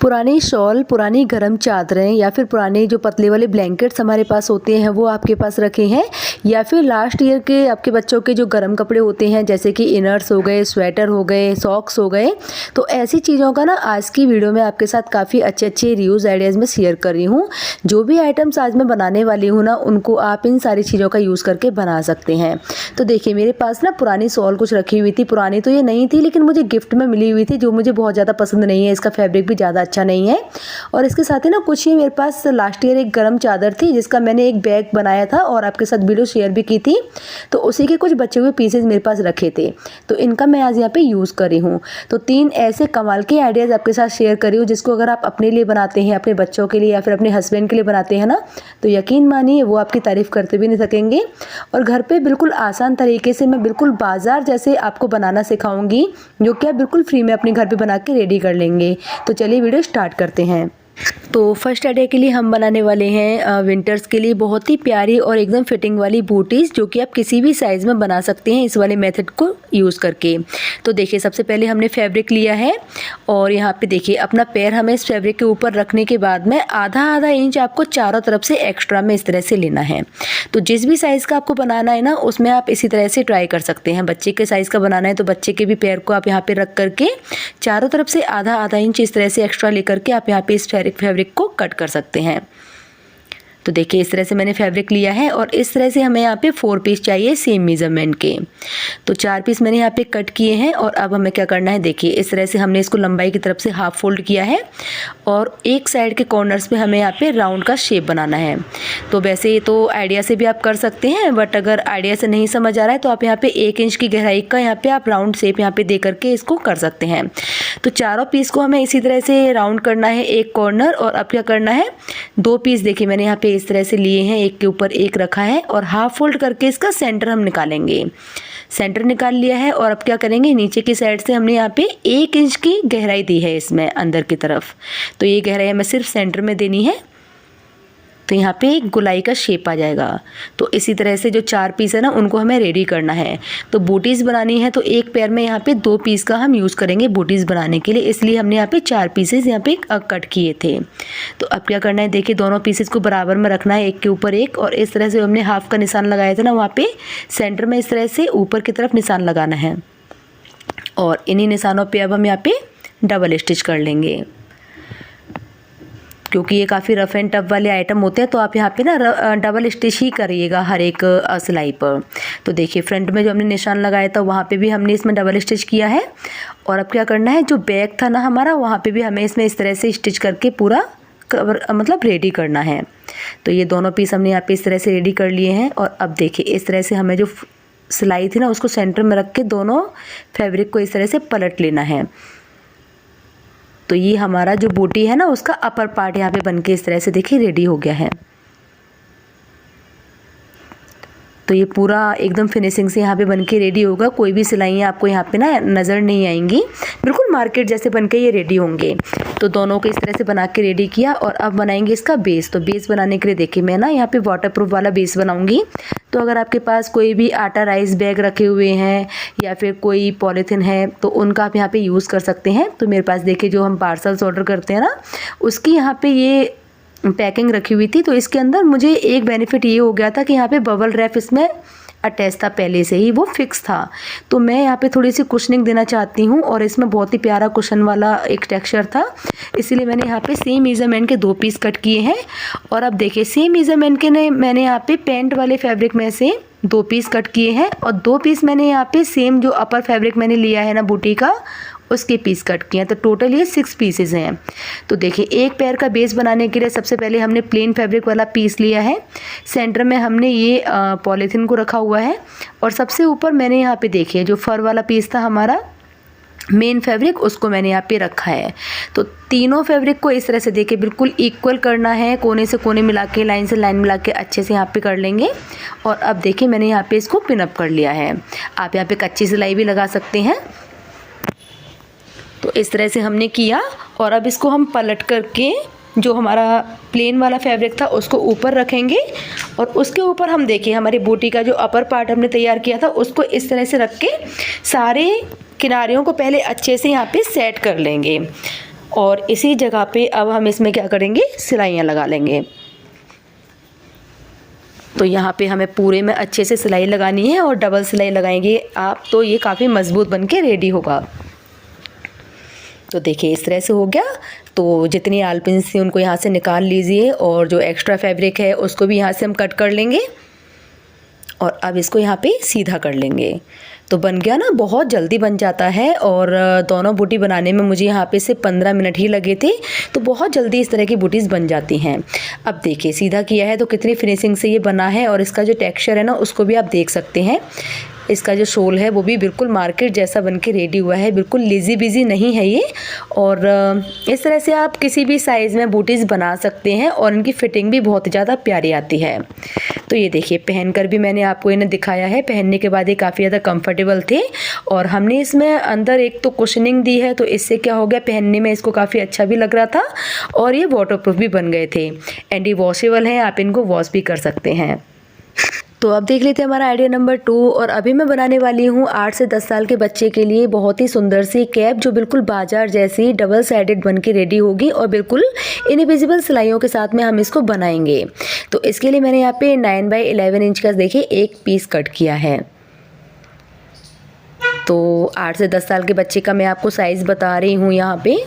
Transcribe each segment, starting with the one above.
पुरानी शॉल, पुरानी गरम चादरें या फिर पुराने जो पतले वाले ब्लैंकेट्स हमारे पास होते हैं वो आपके पास रखे हैं, या फिर लास्ट ईयर के आपके बच्चों के जो गरम कपड़े होते हैं जैसे कि इनर्स हो गए, स्वेटर हो गए, सॉक्स हो गए। तो ऐसी चीज़ों का ना आज की वीडियो में आपके साथ काफ़ी अच्छे रीयूज़ आइडियाज़ में शेयर कर रही हूँ। जो भी आइटम्स आज मैं बनाने वाली हूँ ना उनको आप इन सारी चीज़ों का यूज़ करके बना सकते हैं। तो देखिए मेरे पास ना पुरानी शॉल कुछ रखी हुई थी। पुरानी तो ये नहीं थी लेकिन मुझे गिफ्ट में मिली हुई थी, जो मुझे बहुत ज़्यादा पसंद नहीं है। इसका फैब्रिक भी ज़्यादा अच्छा नहीं है। और इसके साथ ही ना कुछ ही मेरे पास लास्ट ईयर एक गरम चादर थी जिसका मैंने एक बैग बनाया था और आपके साथ वीडियो शेयर भी की थी। तो उसी के कुछ बचे हुए पीसेज मेरे पास रखे थे, तो इनका मैं आज यहाँ पे यूज़ कर रही हूँ। तो 3 ऐसे कमाल के आइडियाज़ आपके साथ शेयर कर रही हूँ जिसको अगर आप अपने लिए बनाते हैं, अपने बच्चों के लिए या फिर अपने हस्बैंड के लिए बनाते हैं ना, तो यकीन मानिए वो आपकी तारीफ़ करते भी नहीं सकेंगे। और घर पे बिल्कुल आसान तरीके से मैं बिल्कुल बाजार जैसे आपको बनाना सिखाऊंगी, जो कि आप बिल्कुल फ्री में अपने घर पे बना के रेडी कर लेंगे। तो चलिए वीडियो स्टार्ट करते हैं। तो फर्स्ट आइडिया के लिए हम बनाने वाले हैं विंटर्स के लिए बहुत ही प्यारी और एकदम फिटिंग वाली बूटीज़, जो कि आप किसी भी साइज़ में बना सकते हैं इस वाले मेथड को यूज़ करके। तो देखिए सबसे पहले हमने फैब्रिक लिया है और यहाँ पे देखिए अपना पैर हमें इस फैब्रिक के ऊपर रखने के बाद में आधा इंच आपको चारों तरफ से एक्स्ट्रा में इस तरह से लेना है। तो जिस भी साइज़ का आपको बनाना है ना उसमें आप इसी तरह से ट्राई कर सकते हैं। बच्चे के साइज़ का बनाना है तो बच्चे के भी पैर को आप यहाँ पे रख करके चारों तरफ से आधा इंच इस तरह से एक्स्ट्रा लेकर के आप यहाँ पे इस फैब्रिक को कट कर सकते हैं। तो देखिए इस तरह से मैंने फैब्रिक लिया है और इस तरह से हमें यहाँ पे 4 पीस चाहिए सेम मेजरमेंट के। तो 4 पीस मैंने यहाँ पे कट किए हैं और अब हमें क्या करना है, देखिए इस तरह से हमने इसको लंबाई की तरफ से हाफ फोल्ड किया है और एक साइड के कॉर्नर्स पे हमें यहाँ पे राउंड का शेप बनाना है। तो वैसे ये तो आइडिया से भी आप कर सकते हैं, बट अगर आइडिया से नहीं समझ आ रहा है तो आप यहाँ पे 1 इंच की गहराई का यहाँ पे आप राउंड शेप यहाँ पे दे करके इसको कर सकते हैं। तो चारों पीस को हमें इसी तरह से राउंड करना है एक कॉर्नर, और अब क्या करना है 2 पीस देखिए मैंने यहाँ पे इस तरह से लिए हैं, एक के ऊपर एक रखा है और हाफ फोल्ड करके इसका सेंटर हम निकालेंगे। सेंटर निकाल लिया है और अब क्या करेंगे, नीचे की साइड से हमने यहाँ पे 1 इंच की गहराई दी है इसमें अंदर की तरफ। तो ये गहराई हमें सिर्फ सेंटर में देनी है, तो यहाँ पे एक गोलाई का शेप आ जाएगा। तो इसी तरह से जो 4 पीस है ना उनको हमें रेडी करना है। तो बूटीज़ बनानी है तो एक पैर में यहाँ पे 2 पीस का हम यूज़ करेंगे बूटीज़ बनाने के लिए, इसलिए हमने यहाँ पे 4 पीसेस यहाँ पे कट किए थे। तो अब क्या करना है, देखिए दोनों पीसेस को बराबर में रखना है एक के ऊपर एक, और इस तरह से हमने हाफ का निशान लगाया था ना वहाँ पे सेंटर में इस तरह से ऊपर की तरफ निशान लगाना है। और इन्हीं निशानों पर अब हम यहाँ पे डबल स्टिच कर लेंगे, क्योंकि ये काफ़ी रफ़ एंड टफ वाले आइटम होते हैं। तो आप यहाँ पे ना डबल स्टिच ही करिएगा हर एक सिलाई पर। तो देखिए फ्रंट में जो हमने निशान लगाया था वहाँ पे भी हमने इसमें डबल स्टिच किया है। और अब क्या करना है, जो बैक था ना हमारा वहाँ पे भी हमें इसमें इस तरह से स्टिच करके पूरा कवर मतलब रेडी करना है। तो ये दोनों पीस हमने यहाँ पे इस तरह से रेडी कर लिए हैं। और अब देखिए इस तरह से हमें जो सिलाई थी ना उसको सेंटर में रख के दोनों फैब्रिक को इस तरह से पलट लेना है। तो ये हमारा जो बूटी है ना उसका अपर पार्ट यहाँ पे बनके इस तरह से देखिए रेडी हो गया है। तो ये पूरा एकदम फिनिशिंग से यहाँ पे बनके रेडी होगा। कोई भी सिलाइयाँ आपको यहाँ पे ना नज़र नहीं आएंगी, बिल्कुल मार्केट जैसे बनके ये रेडी होंगे। तो दोनों को इस तरह से बना के रेडी किया और अब बनाएंगे इसका बेस। तो बेस बनाने के लिए देखिए मैं ना यहाँ पे वाटरप्रूफ वाला बेस बनाऊंगी। तो अगर आपके पास कोई भी आटा राइस बैग रखे हुए हैं या फिर कोई पॉलीथिन है तो उनका आप यहाँ पे यूज़ कर सकते हैं। तो मेरे पास देखिए जो हम पार्सल्स ऑर्डर करते हैं ना उसकी यहाँ पे ये पैकिंग रखी हुई थी। तो इसके अंदर मुझे एक बेनिफिट ये हो गया था कि यहाँ पे बबल रैप इसमें अटैच था, पहले से ही वो फिक्स था। तो मैं यहाँ पे थोड़ी सी कुशनिंग देना चाहती हूँ और इसमें बहुत ही प्यारा कुशन वाला एक टेक्सचर था, इसीलिए मैंने यहाँ पे सेम मेजरमेंट के 2 पीस कट किए हैं। और अब देखिए सेम मेजरमेंट के मैंने यहाँ पे पेंट वाले फैब्रिक में से 2 पीस कट किए हैं और 2 पीस मैंने यहाँ पे सेम जो अपर फैब्रिक मैंने लिया है ना बूटी का उसके पीस कट किए हैं। तो टोटल ये 6 पीसेज हैं। तो देखिए एक पैर का बेस बनाने के लिए सबसे पहले हमने प्लेन फैब्रिक वाला पीस लिया है, सेंटर में हमने ये पॉलीथिन को रखा हुआ है और सबसे ऊपर मैंने यहाँ पे देखिए जो फर वाला पीस था हमारा मेन फैब्रिक उसको मैंने यहाँ पे रखा है। तो तीनों फैब्रिक को इस तरह से देखिए बिल्कुल इक्वल करना है, कोने से कोने मिला के लाइन से लाइन मिला के अच्छे से यहाँ पे कर लेंगे। और अब देखिए मैंने यहाँ पे इसको पिनअप कर लिया है। आप यहाँ पे कच्ची सिलाई भी लगा सकते हैं। तो इस तरह से हमने किया और अब इसको हम पलट करके जो हमारा प्लेन वाला फैब्रिक था उसको ऊपर रखेंगे और उसके ऊपर हम देखिए हमारी बूटी का जो अपर पार्ट हमने तैयार किया था उसको इस तरह से रख के सारे किनारियों को पहले अच्छे से यहाँ पे सेट कर लेंगे। और इसी जगह पे अब हम इसमें क्या करेंगे, सिलाइयाँ लगा लेंगे। तो यहाँ पे हमें पूरे में अच्छे से सिलाई लगानी है और डबल सिलाई लगाएंगे आप तो ये काफ़ी मज़बूत बन के रेडी होगा। तो देखिए इस तरह से हो गया। तो जितनी आलपिन्स थी उनको यहाँ से निकाल लीजिए और जो एक्स्ट्रा फैब्रिक है उसको भी यहाँ से हम कट कर लेंगे और अब इसको यहाँ पे सीधा कर लेंगे। तो बन गया ना, बहुत जल्दी बन जाता है और दोनों बूटी बनाने में मुझे यहाँ पे से 15 मिनट ही लगे थे। तो बहुत जल्दी इस तरह की बूटीज़ बन जाती हैं। अब देखिए सीधा किया है तो कितनी फिनिशिंग से ये बना है और इसका जो टेक्सचर है ना उसको भी आप देख सकते हैं। इसका जो शोल है वो भी बिल्कुल मार्केट जैसा बन के रेडी हुआ है, बिल्कुल लेज़ी बिजी नहीं है ये। और इस तरह से आप किसी भी साइज़ में बूटीज़ बना सकते हैं और इनकी फिटिंग भी बहुत ज़्यादा प्यारी आती है। तो ये देखिए पहनकर भी मैंने आपको इन्हें दिखाया है, पहनने के बाद ये काफ़ी ज़्यादा कंफर्टेबल थे और हमने इसमें अंदर एक तो कुशनिंग दी है तो इससे क्या हो गया, पहनने में इसको काफ़ी अच्छा भी लग रहा था और ये वाटरप्रूफ भी बन गए थे। एंटी वॉशेबल हैं, आप इनको वॉश भी कर सकते हैं। तो अब देख लेते हैं हमारा आइडिया नंबर 2। और अभी मैं बनाने वाली हूँ 8 से 10 साल के बच्चे के लिए बहुत ही सुंदर सी कैप जो बिल्कुल बाजार जैसी डबल साइडेड बन के रेडी होगी और बिल्कुल इनविजिबल सिलाइयों के साथ में हम इसको बनाएंगे। तो इसके लिए मैंने यहाँ पे 9x11 इंच का देखिए एक पीस कट किया है। तो 8 से 10 साल के बच्चे का मैं आपको साइज़ बता रही हूँ यहाँ पे।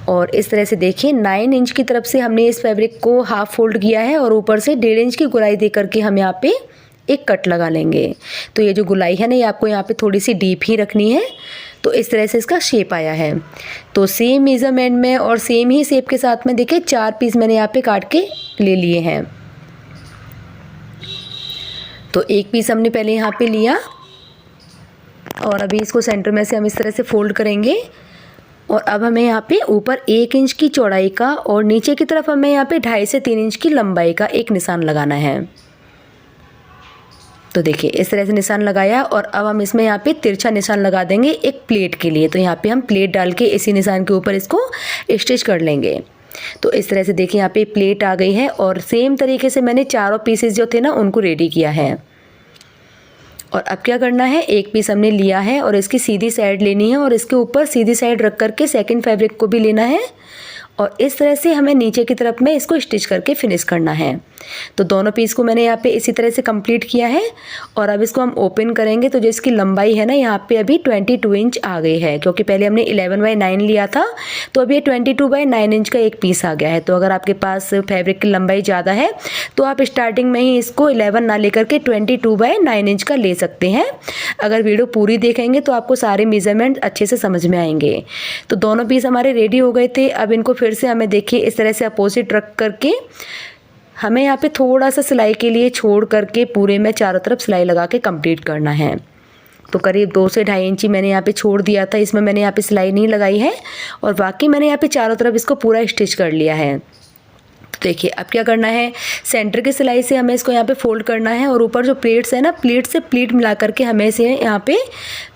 और इस तरह से देखिए 9 इंच की तरफ से हमने इस फैब्रिक को हाफ फोल्ड किया है और ऊपर से 1.5 इंच की गुलाई दे करके हम यहाँ पे एक कट लगा लेंगे। तो ये जो गुलाई है ना ये आपको यहाँ पे थोड़ी सी डीप ही रखनी है। तो इस तरह से इसका शेप आया है। तो सेम मेज़रमेंट में और सेम ही शेप के साथ में देखिए 4 पीस मैंने यहाँ पे काट के ले लिए हैं। तो एक पीस हमने पहले यहाँ पे लिया और अभी इसको सेंटर में से हम इस तरह से फोल्ड करेंगे और अब हमें यहाँ पे ऊपर 1 इंच की चौड़ाई का और नीचे की तरफ हमें यहाँ पे 2.5 से 3 इंच की लंबाई का एक निशान लगाना है। तो देखिए इस तरह से निशान लगाया और अब हम इसमें यहाँ पे तिरछा निशान लगा देंगे एक प्लेट के लिए। तो यहाँ पे हम प्लेट डाल के इसी निशान के ऊपर इसको स्टिच कर लेंगे। तो इस तरह से देखिए यहाँ पे प्लेट आ गई है और सेम तरीके से मैंने चारों पीसेस जो थे ना उनको रेडी किया है। और अब क्या करना है, एक पीस हमने लिया है और इसकी सीधी साइड लेनी है और इसके ऊपर सीधी साइड रख करके सेकंड फैब्रिक को भी लेना है और इस तरह से हमें नीचे की तरफ में इसको स्टिच करके फिनिश करना है। तो दोनों पीस को मैंने यहाँ पे इसी तरह से कंप्लीट किया है और अब इसको हम ओपन करेंगे। तो जो इसकी लंबाई है ना यहाँ पे अभी 22 इंच आ गई है, क्योंकि पहले हमने 11x9 लिया था तो अभी 22x9 इंच का एक पीस आ गया है। तो अगर आपके पास फैब्रिक की लंबाई ज़्यादा है तो आप स्टार्टिंग में ही इसको 11 ना लेकर के 22x9 इंच का ले सकते हैं। अगर वीडियो पूरी देखेंगे तो आपको सारे मेजरमेंट अच्छे से समझ में आएंगे। तो दोनों पीस हमारे रेडी हो गए थे। अब इनको फिर से हमें देखिए इस तरह से अपोजिट रख करके हमें यहाँ पे थोड़ा सा सिलाई के लिए छोड़ करके पूरे में चारों तरफ सिलाई लगा के कंप्लीट करना है। तो करीब 2 से 2.5 इंची मैंने यहाँ पे छोड़ दिया था, इसमें मैंने यहाँ पे सिलाई नहीं लगाई है और बाकी मैंने यहाँ पे चारों तरफ इसको पूरा स्टिच कर लिया है। तो देखिए अब क्या करना है, सेंटर की सिलाई से हमें इसको यहाँ पे फोल्ड करना है और ऊपर जो प्लेट्स है ना प्लेट से प्लेट मिला करके हमें इसे यहाँ पे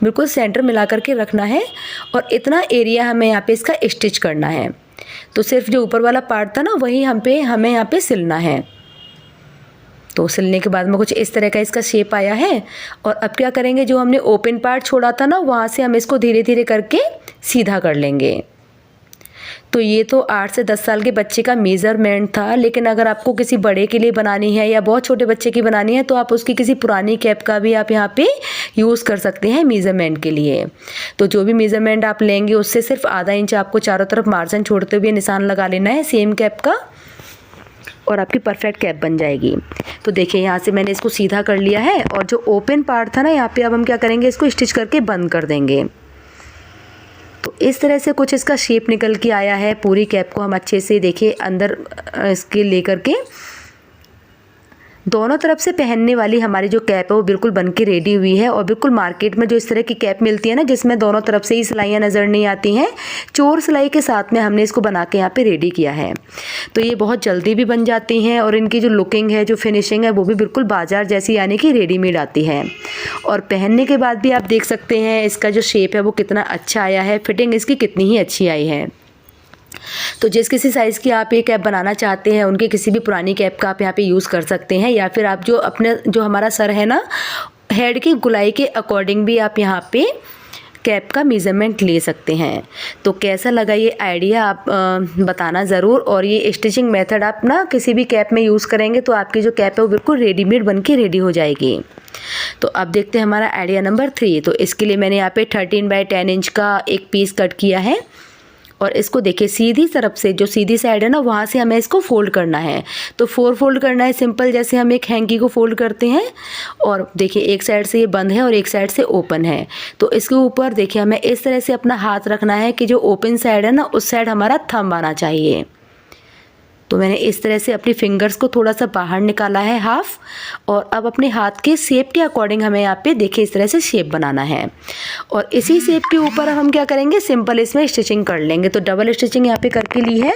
बिल्कुल सेंटर मिला करके रखना है और इतना एरिया हमें यहाँ पे इसका स्टिच करना है। तो सिर्फ जो ऊपर वाला पार्ट था ना वही हमें यहाँ पे सिलना है। तो सिलने के बाद में कुछ इस तरह का इसका शेप आया है और अब क्या करेंगे, जो हमने ओपन पार्ट छोड़ा था ना वहाँ से हम इसको धीरे धीरे करके सीधा कर लेंगे। तो ये तो 8 से 10 साल के बच्चे का मेज़रमेंट था, लेकिन अगर आपको किसी बड़े के लिए बनानी है या बहुत छोटे बच्चे की बनानी है तो आप उसकी किसी पुरानी कैप का भी आप यहाँ पे यूज़ कर सकते हैं मेज़रमेंट के लिए। तो जो भी मेज़रमेंट आप लेंगे उससे सिर्फ आधा इंच आपको चारों तरफ मार्जिन छोड़ते हुए निशान लगा लेना है सेम कैप का और आपकी परफेक्ट कैप बन जाएगी। तो देखिए यहाँ से मैंने इसको सीधा कर लिया है और जो ओपन पार्ट था ना यहाँ पे अब हम क्या करेंगे, इसको स्टिच करके बंद कर देंगे। तो इस तरह से कुछ इसका शेप निकल के आया है। पूरी कैप को हम अच्छे से देखिए अंदर इसके लेकर के दोनों तरफ से पहनने वाली हमारी जो कैप है वो बिल्कुल बन के रेडी हुई है। और बिल्कुल मार्केट में जो इस तरह की कैप मिलती है ना जिसमें दोनों तरफ से ही सिलाइयाँ नज़र नहीं आती हैं, चोर सिलाई के साथ में हमने इसको बना के यहाँ पे रेडी किया है। तो ये बहुत जल्दी भी बन जाती हैं और इनकी जो लुकिंग है, जो फिनिशिंग है वो भी बिल्कुल बाजार जैसी यानी कि रेडीमेड आती है। और पहनने के बाद भी आप देख सकते हैं इसका जो शेप है वो कितना अच्छा आया है, फिटिंग इसकी कितनी ही अच्छी आई है। तो जिस किसी साइज़ की आप ये कैप बनाना चाहते हैं उनके किसी भी पुरानी कैप का आप यहाँ पे यूज़ कर सकते हैं, या फिर आप जो हमारा सर है ना हेड की गुलाई के अकॉर्डिंग भी आप यहाँ पे कैप का मेज़रमेंट ले सकते हैं। तो कैसा लगा ये आइडिया आप बताना ज़रूर। और ये स्टिचिंग मेथड आप ना किसी भी कैप में यूज़ करेंगे तो आपकी जो कैप है वो बिल्कुल रेडीमेड बन के रेडी हो जाएगी। तो अब देखते हैं हमारा आइडिया नंबर 3। तो इसके लिए मैंने यहाँ पे 13 बाय 10 इंच का एक पीस कट किया है और इसको देखिए सीधी तरफ से, जो सीधी साइड है ना, वहाँ से हमें इसको फोल्ड करना है। तो 4 फोल्ड करना है सिंपल, जैसे हम एक हैंकी को फोल्ड करते हैं। और देखिए एक साइड से ये बंद है और एक साइड से ओपन है। तो इसके ऊपर देखिए हमें इस तरह से अपना हाथ रखना है कि जो ओपन साइड है ना उस साइड हमारा थंब आना चाहिए। तो मैंने इस तरह से अपनी फिंगर्स को थोड़ा सा बाहर निकाला है हाफ। और अब अपने हाथ के शेप के अकॉर्डिंग हमें यहाँ पे देखिए इस तरह से शेप बनाना है। और इसी शेप के ऊपर हम क्या करेंगे, सिंपल इसमें स्टिचिंग कर लेंगे। तो डबल स्टिचिंग यहाँ पे करके ली है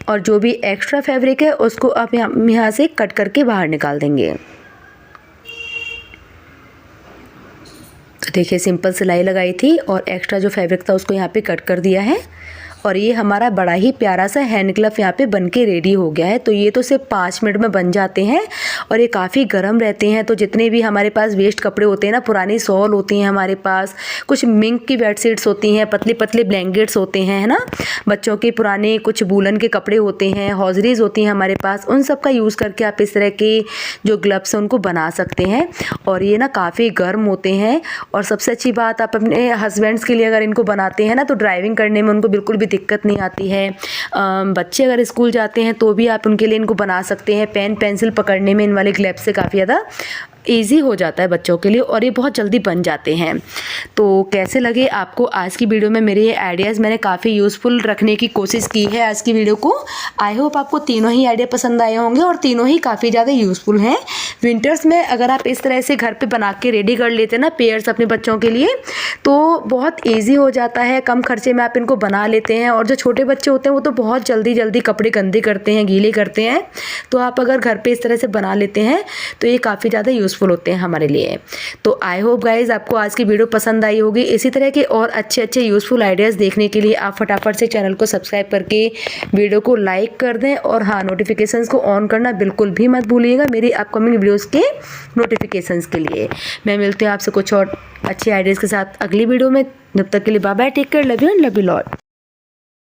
और जो भी एक्स्ट्रा फैब्रिक है उसको आप यहाँ से कट करके बाहर निकाल देंगे। तो देखिए सिंपल सिलाई लगाई थी और एक्स्ट्रा जो फैब्रिक था उसको यहाँ पे कट कर दिया है। और ये हमारा बड़ा ही प्यारा सा हैंड ग्लव यहाँ पे बन के रेडी हो गया है। तो ये तो सिर्फ 5 मिनट में बन जाते हैं और ये काफ़ी गर्म रहते हैं। तो जितने भी हमारे पास वेस्ट कपड़े होते हैं ना, पुरानी शॉल होती हैं हमारे पास, कुछ मिंक की बेडशीट्स होती हैं, पतले पतले ब्लैंकेट्स होते हैं, है ना, बच्चों के पुराने कुछ वूलन के कपड़े होते हैं, हॉजरीज होती हैं हमारे पास, उन सब का यूज़ करके आप इस तरह के जो ग्लव्स हैं उनको बना सकते हैं। और ये ना काफ़ी गर्म होते हैं। और सबसे अच्छी बात, आप अपने हस्बैंड्स के लिए अगर इनको बनाते हैं ना तो ड्राइविंग करने में उनको बिल्कुल भी दिक्कत नहीं आती है। बच्चे अगर स्कूल जाते हैं तो भी आप उनके लिए इनको बना सकते हैं। पेन पेंसिल पकड़ने में इन वाले ग्लव्स से काफ़ी ज़्यादा ईजी हो जाता है बच्चों के लिए और ये बहुत जल्दी बन जाते हैं। तो कैसे लगे आपको आज की वीडियो में मेरे ये आइडियाज़? मैंने काफ़ी यूज़फुल रखने की कोशिश की है आज की वीडियो को। आई होप आपको तीनों ही आइडिया पसंद आए होंगे और तीनों ही काफ़ी ज़्यादा यूज़फुल हैं। विंटर्स में अगर आप इस तरह से घर पे बना के रेडी कर लेते हैं ना पेयर्स अपने बच्चों के लिए, तो बहुत ईजी हो जाता है। कम खर्चे में आप इनको बना लेते हैं। और जो छोटे बच्चे होते हैं वो तो बहुत जल्दी जल्दी कपड़े गंदे करते हैं, गीले करते हैं। तो आप अगर घर पे इस तरह से बना लेते हैं तो ये काफ़ी ज़्यादा यूज़फुल होते हैं हमारे लिए। तो आई होप गाइज आपको आज की वीडियो पसंद आई होगी। इसी तरह के और अच्छे अच्छे यूज़फुल आइडियाज़ देखने के लिए आप फटाफट से चैनल को सब्सक्राइब करके वीडियो को लाइक कर दें। और हाँ, नोटिफिकेशंस को ऑन करना बिल्कुल भी मत भूलिएगा मेरी अपकमिंग वीडियोज़ के नोटिफिकेशंस के लिए। मैं मिलती हूँ आपसे कुछ और अच्छे आइडियाज़ के साथ अगली वीडियो में। जब तक के लिए bye bye, take care, love you and love you lot.